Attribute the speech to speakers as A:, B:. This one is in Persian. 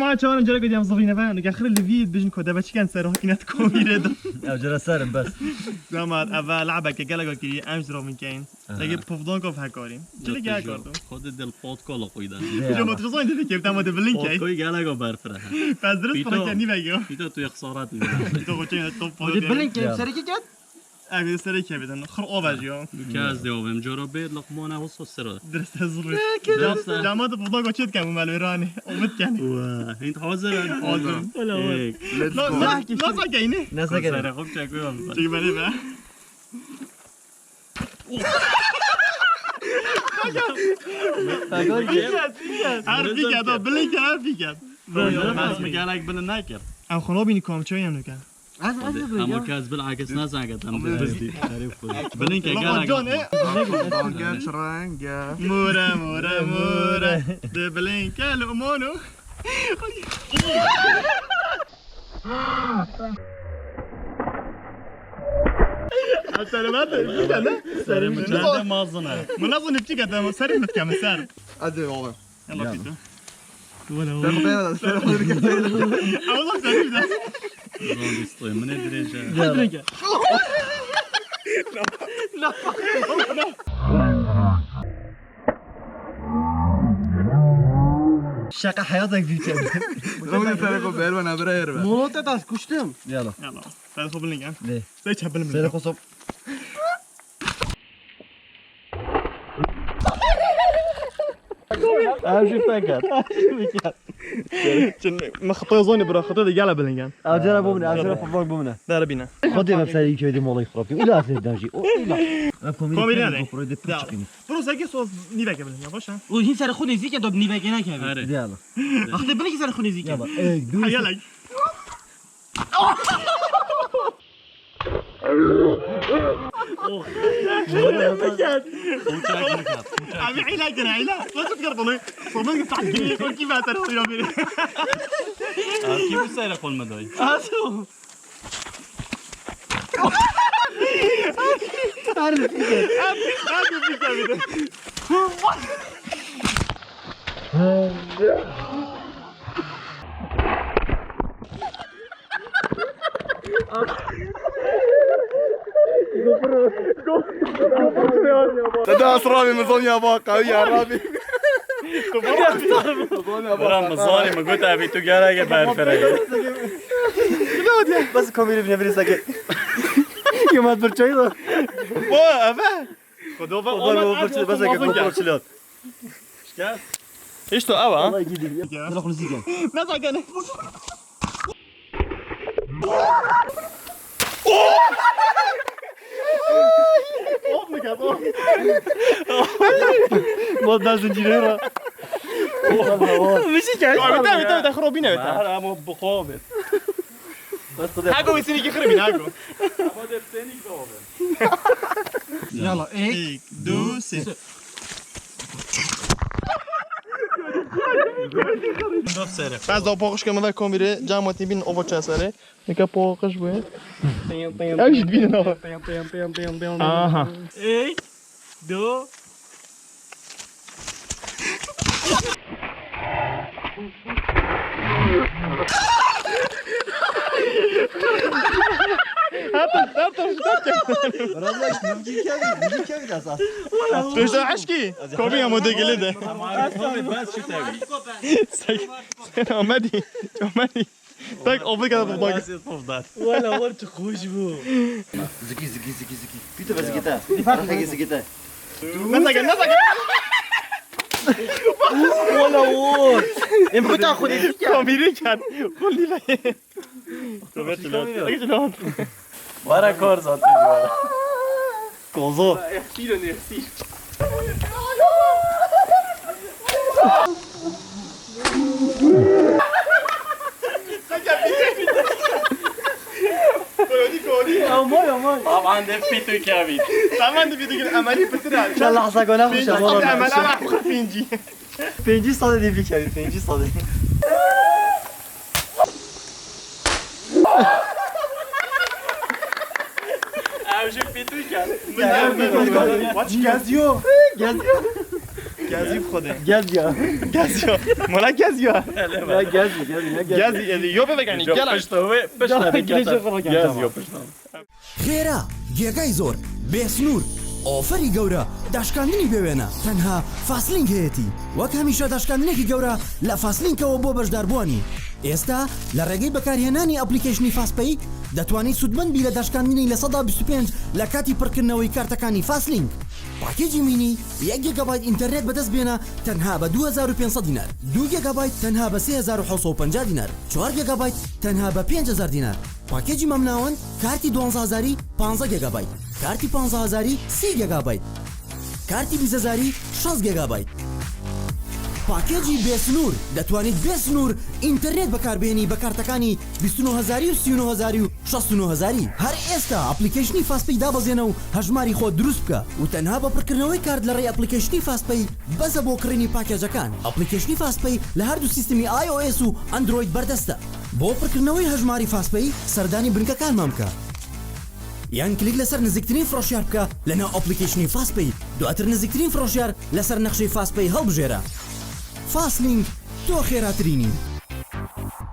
A: ما چهارم جلو قدیم صفينا فان آخر الفيد بيجن كودا بس كان سر هكينات كوميرة
B: أجر سرم بس
A: زمان أول لعبة كجلا كي أمس رو من كين لكن بفضلك في هكارين جل جا كاردو
C: خود دل پاد کلا قویدن
A: جو ما تخصون ده که بتام ده بلين كي
C: کوی گله گو برفره
A: بس درست فرق كني بيجو
C: پیتا توی خسارت میده
A: تو قطعه توپ
D: ودي بلين كيف سريكي كات
A: أبي سري كي بدن خر أوباجيو
C: که از دیوام جورا بید لقمانه و سر
A: درست هزري جامعة بفضلك وشيت كم مالوراني ومت كان
C: و انت حاضر
A: حاضر. لا ساكينه
B: ناسا كده
C: سر خوب چکوی هم
A: چی بله به عارفی که تو بلین که عارفی که
C: بس مگالک بلن نکرد
A: ام خونه بینی کام چایی هم نکن
C: اما که از بالعکس نزنگت هم بزدی بلن که
A: ما جان
C: گالک
D: طاقة شرانقة
A: مورا مورا مورا ده بلین که لأمانو سلامات فيك انا
C: سر مجرد مازنه
A: من اظن فيك انت سر متكمل سر
D: أدري والله
A: يلا فيتو
D: والله
A: والله سر ده
C: زون استوي من الدرجه
A: ادري
B: شقة حياتك في كده
D: زوني سرقوا بير وانا برير
B: موتة تاس كشتم يلا
A: يلا سر خو بلين
B: ليه
A: سر تشبل من
B: سيرك وصب أمشي فكر
A: ما خطيه زوني برا خطيه قال بلين
B: أجرب بمنا أجرب فوق بمنا
A: لا ربينا
B: خدي مبسالي كذي مولي خرابي ولا أسند داجي ولا
A: كوميدي نه برو ساكي صوص نيبا قبل يا باشا
D: وهين سر خوني زيك دوب نيبا كنا كيف
C: آره
B: يلا
D: أخذ بلين سر خوني زيك
B: يلا إيه دوس
A: يلا عمي علاج انا علاج ما تفكر طلع صوبك تعجبني يقول كيف هتروح يومي
C: كيف سر کل مدای
D: ده أسرامي مزون يا باقة يا رابي
C: برام مزانی مگوت ابی تو گله برفره
B: بس كوميدي بنبري ساكت يوم ما تبرشي له
A: با ابا خدوبا
B: بس كوميدي
A: ايش تو ابا
B: والله يجيب يلا خلص يجي
A: نزع كان امك يا طول
B: ما دازن جيرا
A: مش كان بتاع خروبينا بتاع
C: هر اما بخوابه
A: هاكو يصير يخربين هاكو
D: يلا إيه
A: 1 2 3 بعضا پاقش که مدر کن بیره جمعاتی بین اوور چه سره نکه پاقش باید اگه بینه نه آها 1 2
B: رازك نمجي كذي اساس
A: توش عشكي كوبي يا مودي قلده
C: بس شو تبي
A: عمدي تاك اوفر كده بضاق
C: بس يصفدر
D: ولا ورت خوش بو
B: زكي بيتو بس كده حاجه زكيتا
A: نسق
D: ولا ور يمكن تاخذ
A: كوميدي كان قول لي لا
C: ورا کار زاتی ورا
B: كوزو
C: طبعا ده فيتو كابيت
A: طبعا دي بيدك الاماني بترى
B: ان شاء الله حصاك وانا
A: بينجي صوت عمل انا بينجي
B: بينجي صادق دي بيك بينجي صادق
C: اوجي فيتو كان
D: واتش جازيو
A: گازی بخوده
D: گازیا
A: گازی مالا گازی
D: لا گازی
A: گازی یو بگنی گلا
D: گازی
E: خێرا گێگای زۆر بێسنوور ئۆفەری گەورە داشکاندنی بێوێنە تەنها فاسلینگ هەیەی وەک هەمیشە داشکاندنێکی گەورە لە فاسلینکەوە بۆ بەشداربووانی ئێستا لە ڕێگەی بەکارهێنانی ئەپلیکیشنی فاسپەی دەتوانیت سودمەندبی لە داشکاندنی لە 125 لە کاتی پڕکردنەوەی کارتەکانی فاسلینگ پاکێجی مینی 1 گیگابایت ئینتەرنێت بەدەست بێنە تەنها بە 2500 دینار 2 گیگابایت تەنها بە 3750 دینار 4 گیگابایت تەنها بە 5000 دینار پاکێجی مەمناوەند کارتی 12000 15 گیگابایت کارتی 15000 30 گیگابایت کارتی 20000 6 گیگابایت پاکێجی بێسنوور دەتوانیت بێسنوور ئینتەرنێت بەکاربێنی بە کارتەکانی 29000 و 39000 و 69000 هەر ئێستا ئەپلیکیشنی فاسپەی دابەزێنە و هەژماری خۆ دروست بکە و تەنها بە پڕکردنەوەی کارت لە ڕێی ئەپلیکیشنی فاسپەی بەزە بۆ کڕینی پاکێجەکان ئەپلیکیشنی فاسپەی لە هەردوو سیستمی iOS و ئەندروید بەردەستە بۆ پڕکردنەوەی هەژماری فاسپەی سەردانی بنکەکانمان بکە یان کلیک لەسەر نزیکترین فرۆشیار بکە لەناو ئەپلیکیشنی فاسپەی دواتر نزیکترین فرۆشیار لەسەر نەخشەی فاسپەی هەڵبژێرە فاسلینگ تۆ خێراترینی